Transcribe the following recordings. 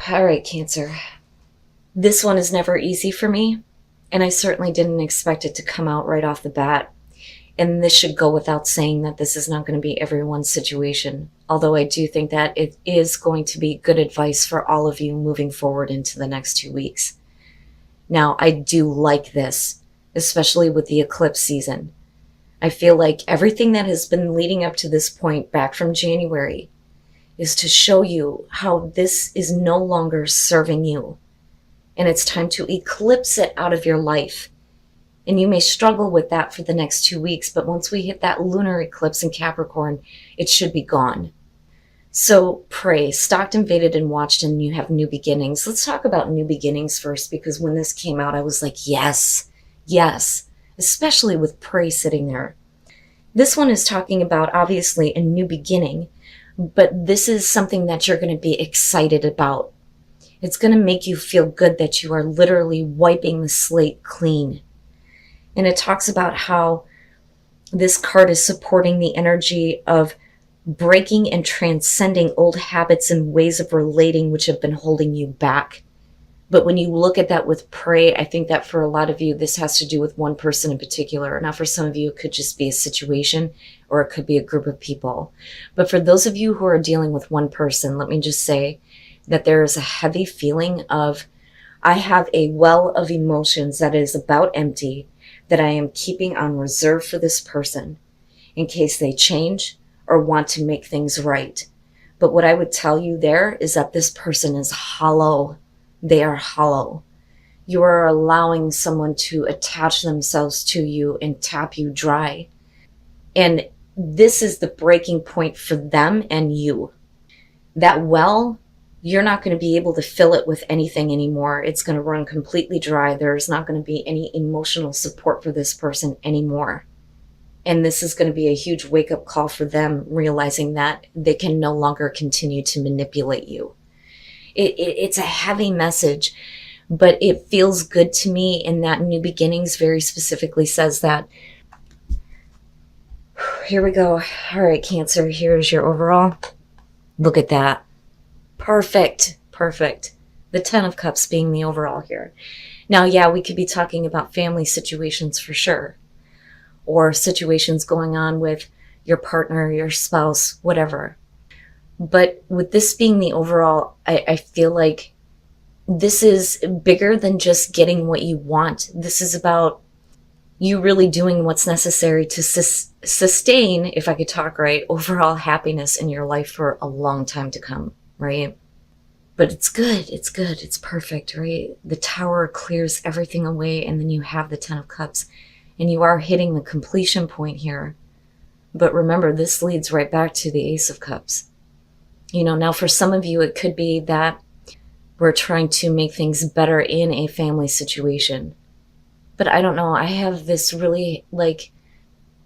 All right, Cancer. This one is never easy for me, and I certainly didn't expect it to come out right off the bat. And this should go without saying that this is not going to be everyone's situation, although I do think that it is going to be good advice for all of you moving forward into the next 2 weeks. Now, I do like this, especially with the eclipse season. I feel like everything that has been leading up to this point back from January is to show you how this is no longer serving you. And it's time to eclipse it out of your life. And you may struggle with that for the next 2 weeks, but once we hit that lunar eclipse in Capricorn, it should be gone. So pray, stalked, invaded, and watched, and you have new beginnings. Let's talk about new beginnings first, because when this came out, I was like, yes, yes, especially with pray sitting there. This one is talking about, obviously, a new beginning, but this is something that you're going to be excited about. It's going to make you feel good that you are literally wiping the slate clean. And it talks about how this card is supporting the energy of breaking and transcending old habits and ways of relating which have been holding you back. But when you look at that with pray, I think that for a lot of you, this has to do with one person in particular. Now, for some of you, it could just be a situation, or it could be a group of people. But for those of you who are dealing with one person, let me just say that there is a heavy feeling of, I have a well of emotions that is about empty, that I am keeping on reserve for this person in case they change or want to make things right. But what I would tell you there is that this person is hollow. They are hollow. You are allowing someone to attach themselves to you and tap you dry. And this is the breaking point for them and you. That well, you're not going to be able to fill it with anything anymore. It's going to run completely dry. There's not going to be any emotional support for this person anymore. And this is going to be a huge wake-up call for them, realizing that they can no longer continue to manipulate you. It's a heavy message, but it feels good to me in that New Beginnings very specifically says that. Here we go. All right, Cancer, here's your overall. Look at that. Perfect. Perfect. The 10 of Cups being the overall here. Now, yeah, we could be talking about family situations for sure. Or situations going on with your partner, your spouse, whatever. But with this being the overall, I feel like this is bigger than just getting what you want. This is about you really doing what's necessary to sustain, if I could talk right, overall happiness in your life for a long time to come, right? But it's good. It's good. It's perfect, right? The Tower clears everything away, and then you have the 10 of Cups. And you are hitting the completion point here. But remember, this leads right back to the Ace of Cups. You know, now for some of you, it could be that we're trying to make things better in a family situation. But I don't know. I have this really,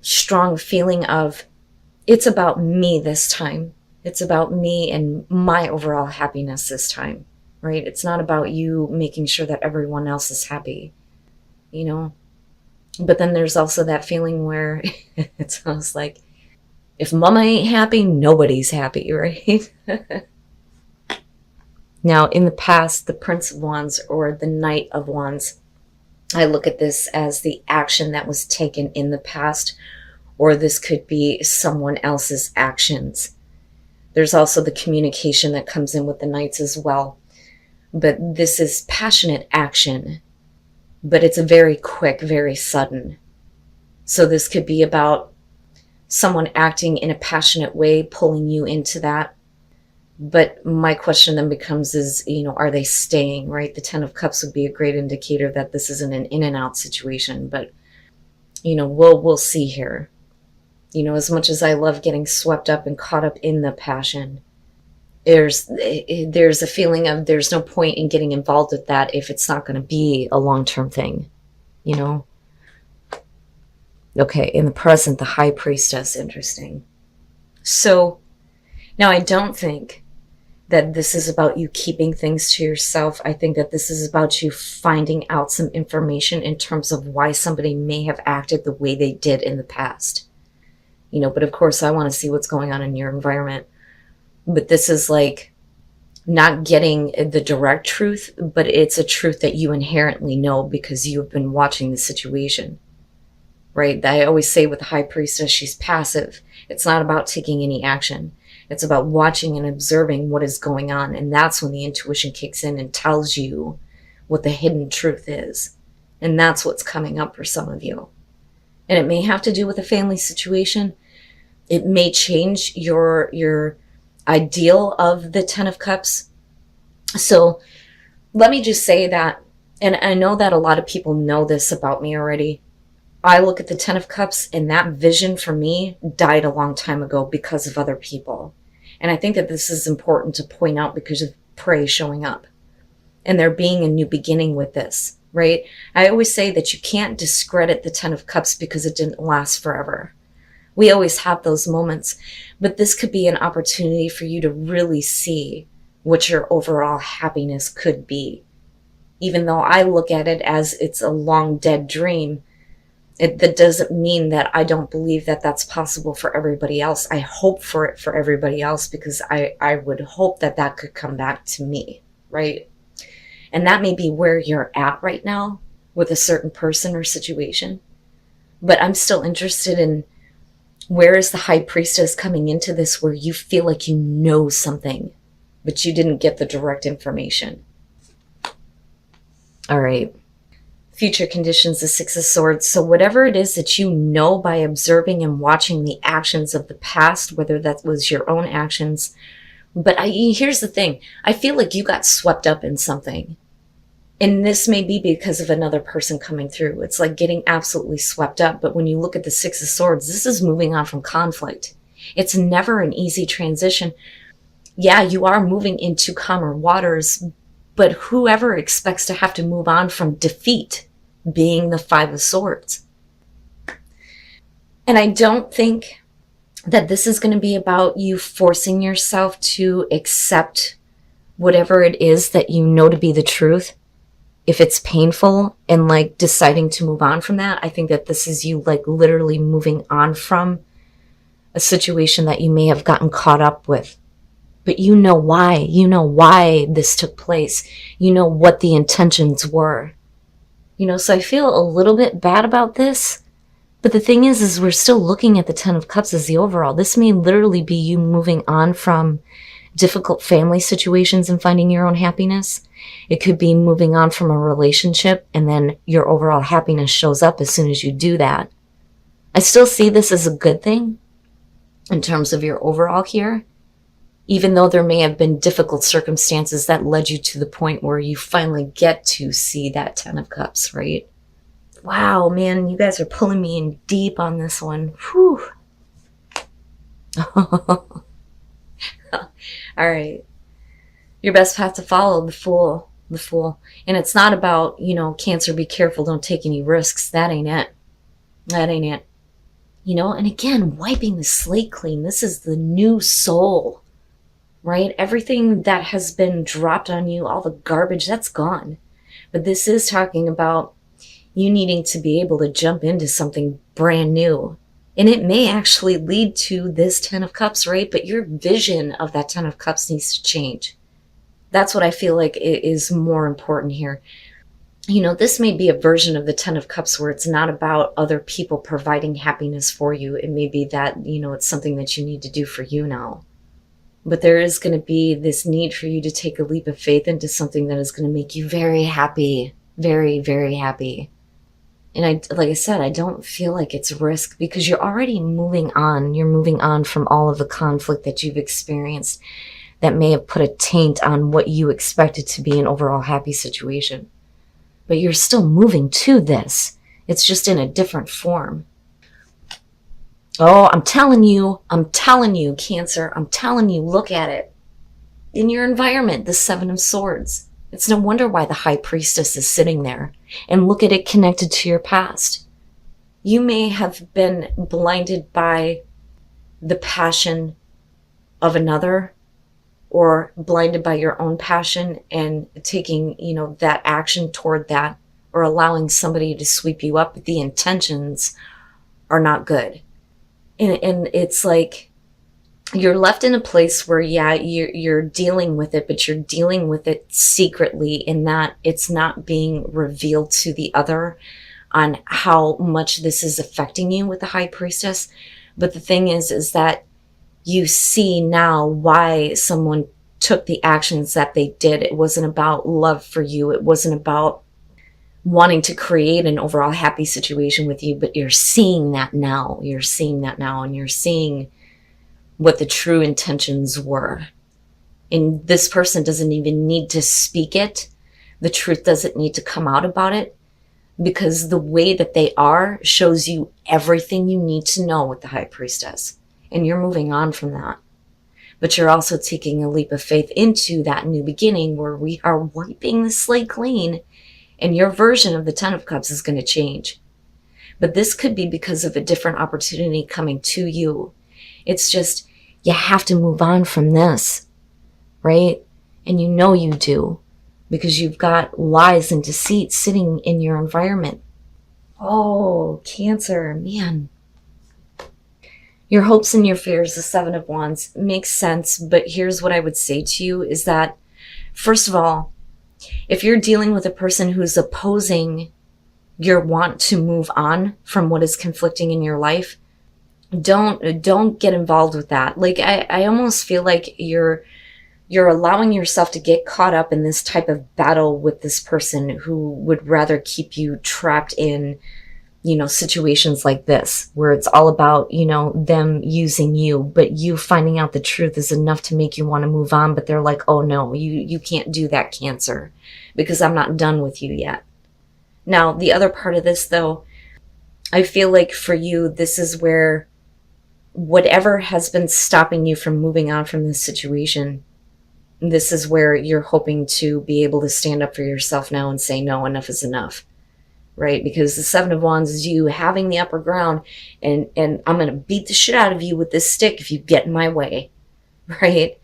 strong feeling of it's about me this time. It's about me and my overall happiness this time, right? It's not about you making sure that everyone else is happy, you know? But then there's also that feeling where it's almost like, if mama ain't happy, nobody's happy, right? Now, in the past, the Prince of Wands or the Knight of Wands, I look at this as the action that was taken in the past, or this could be someone else's actions. There's also the communication that comes in with the Knights as well. But this is passionate action. But it's a very quick, very sudden. So this could be about someone acting in a passionate way, pulling you into that. But my question then becomes is, are they staying, right? The 10 of Cups would be a great indicator that this isn't an in and out situation. But, we'll see here. As much as I love getting swept up and caught up in the passion, there's a feeling of there's no point in getting involved with that if it's not going to be a long-term thing, Okay, in the present, the High Priestess, interesting. So now I don't think that this is about you keeping things to yourself. I think that this is about you finding out some information in terms of why somebody may have acted the way they did in the past. But of course I want to see what's going on in your environment. But this is like not getting the direct truth, but it's a truth that you inherently know because you've been watching the situation, right? I always say with the High Priestess, she's passive. It's not about taking any action. It's about watching and observing what is going on. And that's when the intuition kicks in and tells you what the hidden truth is. And that's what's coming up for some of you. And it may have to do with a family situation. It may change your ideal of the Ten of Cups. So let me just say that, and I know that a lot of people know this about me already. I look at the Ten of Cups, and that vision for me died a long time ago because of other people. And I think that this is important to point out because of prey showing up and there being a new beginning with this, right? I always say that you can't discredit the Ten of Cups because it didn't last forever. We always have those moments, but this could be an opportunity for you to really see what your overall happiness could be. Even though I look at it as it's a long dead dream, that doesn't mean that I don't believe that that's possible for everybody else. I hope for it for everybody else because I would hope that that could come back to me, right? And that may be where you're at right now with a certain person or situation. But I'm still interested in where is the High Priestess coming into this where you feel like you know something, but you didn't get the direct information. All right. Future conditions, the Six of Swords. So whatever it is that you know by observing and watching the actions of the past, whether that was your own actions. But here's the thing. I feel like you got swept up in something. And this may be because of another person coming through. It's like getting absolutely swept up. But when you look at the Six of Swords, this is moving on from conflict. It's never an easy transition. Yeah, you are moving into calmer waters, but whoever expects to have to move on from defeat, being the Five of Swords. And I don't think that this is going to be about you forcing yourself to accept whatever it is that you know to be the truth. If it's painful and like deciding to move on from that, I think that this is you like literally moving on from a situation that you may have gotten caught up with. But you know why this took place. You know what the intentions were. So I feel a little bit bad about this. But the thing is we're still looking at the Ten of Cups as the overall. This may literally be you moving on from difficult family situations and finding your own happiness. It could be moving on from a relationship and then your overall happiness shows up as soon as you do that. I still see this as a good thing in terms of your overall here. Even though there may have been difficult circumstances that led you to the point where you finally get to see that Ten of Cups, right? Wow, man, you guys are pulling me in deep on this one. Whew. All right. Your best path to follow, the Fool. And it's not about, Cancer, be careful, don't take any risks. That ain't it. And again, wiping the slate clean. This is the new soul. Right? Everything that has been dropped on you, all the garbage, that's gone. But this is talking about you needing to be able to jump into something brand new. And it may actually lead to this Ten of Cups, right? But your vision of that Ten of Cups needs to change. That's what I feel like is more important here. This may be a version of the Ten of Cups where it's not about other people providing happiness for you. It may be that, it's something that you need to do for you now. But there is going to be this need for you to take a leap of faith into something that is going to make you very happy. Very, very happy. And like I said, I don't feel like it's risk because you're already moving on. You're moving on from all of the conflict that you've experienced that may have put a taint on what you expected to be an overall happy situation. But you're still moving to this. It's just in a different form. Oh, I'm telling you, Cancer, I'm telling you, look at it. In your environment, the Seven of Swords. It's no wonder why the High Priestess is sitting there. And look at it connected to your past. You may have been blinded by the passion of another or blinded by your own passion and taking, that action toward that or allowing somebody to sweep you up. The intentions are not good. And it's like, you're left in a place where, yeah, you're dealing with it, but you're dealing with it secretly, in that it's not being revealed to the other on how much this is affecting you with the High Priestess. But the thing is that you see now why someone took the actions that they did. It wasn't about love for you. It wasn't about wanting to create an overall happy situation with you, but you're seeing that now. You're seeing that now, and you're seeing what the true intentions were. And this person doesn't even need to speak it. The truth doesn't need to come out about it, because the way that they are shows you everything you need to know with the High Priestess. And you're moving on from that. But you're also taking a leap of faith into that new beginning, where we are wiping the slate clean, and your version of the Ten of Cups is going to change. But this could be because of a different opportunity coming to you. It's just, you have to move on from this, right? And you know you do, because you've got lies and deceit sitting in your environment. Oh, Cancer, man. Your hopes and your fears, the Seven of Wands, makes sense. But here's what I would say to you is that, first of all, if you're dealing with a person who's opposing your want to move on from what is conflicting in your life, don't get involved with that. Like, I almost feel like you're allowing yourself to get caught up in this type of battle with this person who would rather keep you trapped in, situations like this, where it's all about, them using you, but you finding out the truth is enough to make you want to move on. But they're like, oh no, you can't do that, Cancer, because I'm not done with you yet. Now, the other part of this, though, I feel like for you, this is where whatever has been stopping you from moving on from this situation, this is where you're hoping to be able to stand up for yourself now and say, no, enough is enough, right? Because the Seven of Wands is you having the upper ground, and I'm going to beat the shit out of you with this stick if you get in my way, right?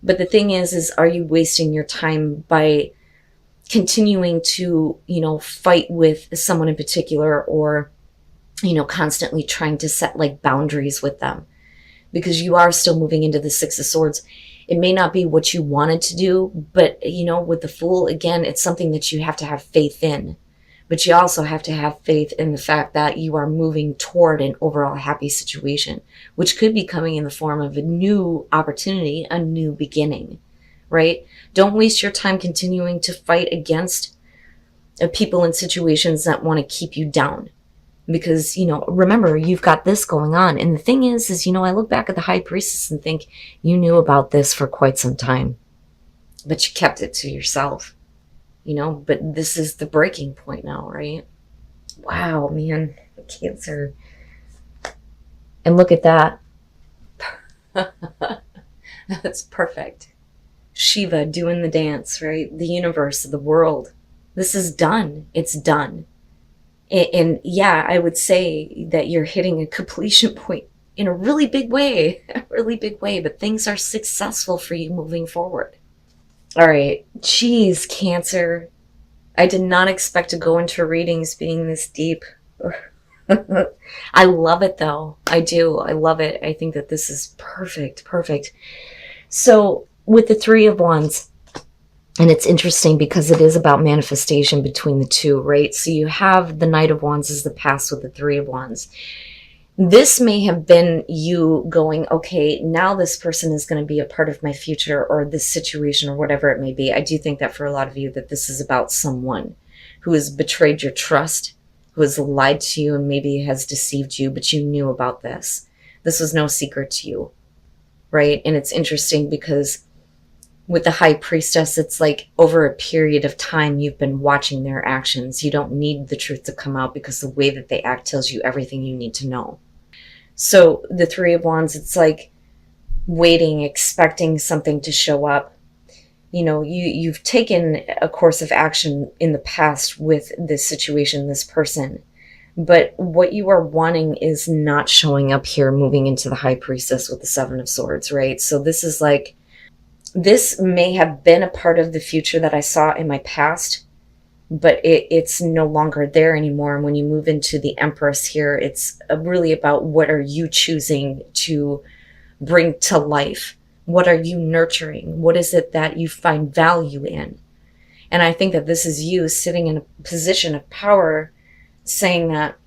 But the thing is are you wasting your time by continuing to, fight with someone in particular, or, constantly trying to set like boundaries with them? Because you are still moving into the Six of Swords. It may not be what you wanted to do, but, with the Fool, again, it's something that you have to have faith in. But you also have to have faith in the fact that you are moving toward an overall happy situation, which could be coming in the form of a new opportunity, a new beginning, right? Don't waste your time continuing to fight against people in situations that want to keep you down. Because, remember, you've got this going on. And the thing is, I look back at the High Priestess and think you knew about this for quite some time, but you kept it to yourself, but this is the breaking point now, right? Wow, man, Cancer. And look at that. That's perfect. Shiva doing the dance, right? The universe, the world. This is done. It's done. And yeah, I would say that you're hitting a completion point in a really big way, but things are successful for you moving forward. All right. Geez, Cancer. I did not expect to go into readings being this deep. I love it though. I do. I love it. I think that this is perfect. So with the Three of Wands, and it's interesting because it is about manifestation between the two, right? So you have the Knight of Wands as the past with the Three of Wands. This may have been you going, okay, now this person is going to be a part of my future, or this situation, or whatever it may be. I do think that for a lot of you that this is about someone who has betrayed your trust, who has lied to you and maybe has deceived you, but you knew about this. This was no secret to you, right? And it's interesting because with the High Priestess, it's like over a period of time, you've been watching their actions. You don't need the truth to come out because the way that they act tells you everything you need to know. So the Three of Wands, it's like waiting, expecting something to show up. You've taken a course of action in the past with this situation, this person. But what you are wanting is not showing up here, moving into the High Priestess with the Seven of Swords, right? So this is like, this may have been a part of the future that I saw in my past, but it's no longer there anymore. And when you move into the Empress here, it's really about what are you choosing to bring to life? What are you nurturing? What is it that you find value in? And I think that this is you sitting in a position of power saying that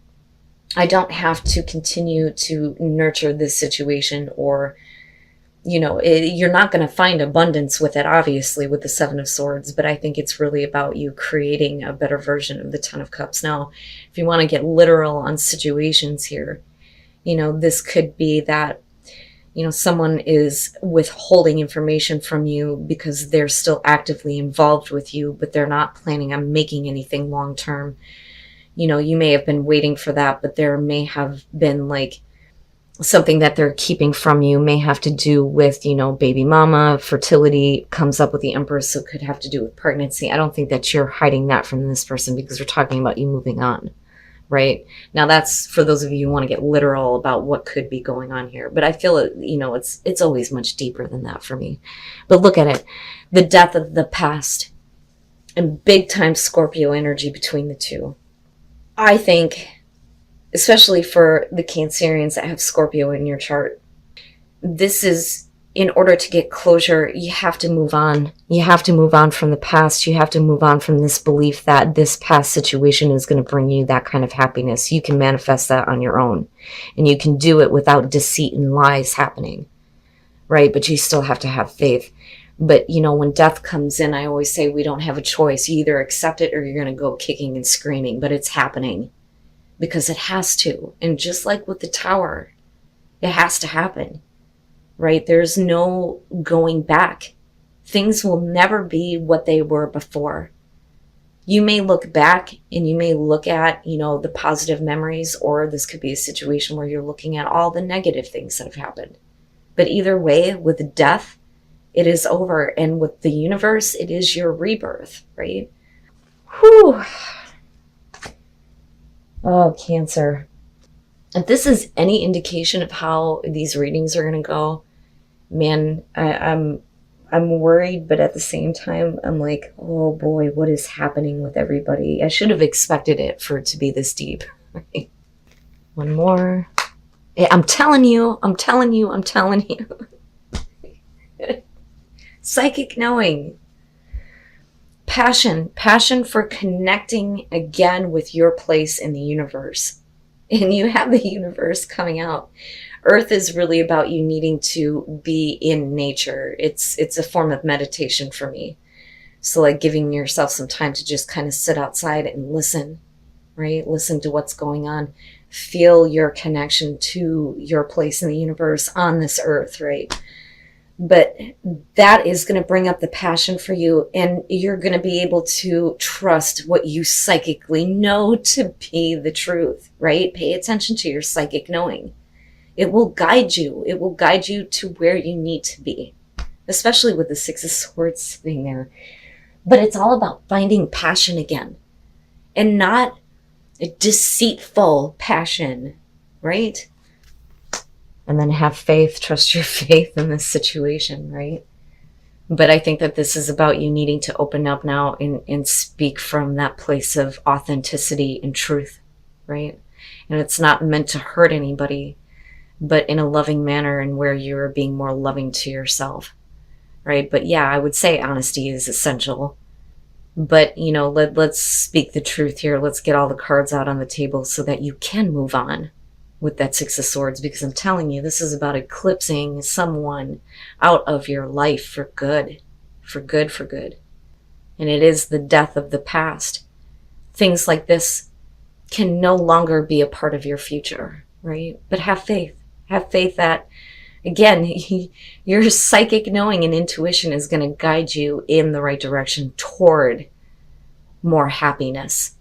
I don't have to continue to nurture this situation, or, you know, you're not going to find abundance with it, obviously, with the Seven of Swords, but I think it's really about you creating a better version of the Ten of Cups. Now, if you want to get literal on situations here, you know, this could be that, you know, someone is withholding information from you because they're still actively involved with you, but they're not planning on making anything long term. You know, you may have been waiting for that, but there may have been like something that they're keeping from you, may have to do with, you know, baby mama, fertility comes up with the Empress, so it could have to do with pregnancy. I don't think that you're hiding that from this person, because we're talking about you moving on, right? Now that's for those of you who want to get literal about what could be going on here. But I feel it, you know, it's always much deeper than that for me. But look at it, the death of the past, and big time Scorpio energy between the two. I think, especially for the Cancerians that have Scorpio in your chart, this is, in order to get closure, you have to move on. You have to move on from the past. You have to move on from this belief that this past situation is going to bring you that kind of happiness. You can manifest that on your own, and you can do it without deceit and lies happening, right? But you still have to have faith. But, you know, when death comes in, I always say we don't have a choice. You either accept it or you're going to go kicking and screaming, but it's happening because it has to. And just like with the Tower, it has to happen, right? There's no going back. Things will never be what they were before. You may look back and you may look at, you know, the positive memories, or this could be a situation where you're looking at all the negative things that have happened. But either way, with death, it is over. And with the universe, it is your rebirth, right? Whew. Oh, Cancer. If this is any indication of how these readings are going to go, man, I'm worried, but at the same time, I'm like, oh boy, what is happening with everybody? I should have expected it for it to be this deep. Right? One more. I'm telling you. Psychic knowing. Passion for connecting again with your place in the universe. And you have the universe coming out. Earth is really about you needing to be in nature. It's a form of meditation for me. So like giving yourself some time to just kind of sit outside and listen, right? Listen to what's going on. Feel your connection to your place in the universe on this earth, right? But that is going to bring up the passion for you, and you're going to be able to trust what you psychically know to be the truth, right? Pay attention to your psychic knowing. It will guide you. It will guide you to where you need to be, especially with the Six of Swords sitting there. But it's all about finding passion again, and not a deceitful passion, right? And then have faith, trust your faith in this situation, right? But I think that this is about you needing to open up now and speak from that place of authenticity and truth, right? And it's not meant to hurt anybody, but in a loving manner, and where you're being more loving to yourself, right? But yeah, I would say honesty is essential. But, you know, let's speak the truth here. Let's get all the cards out on the table so that you can move on with that Six of Swords, because I'm telling you, this is about eclipsing someone out of your life for good, for good. And it is the death of the past. Things like this can no longer be a part of your future, right? But have faith. Have faith that, again, your psychic knowing and intuition is going to guide you in the right direction toward more happiness.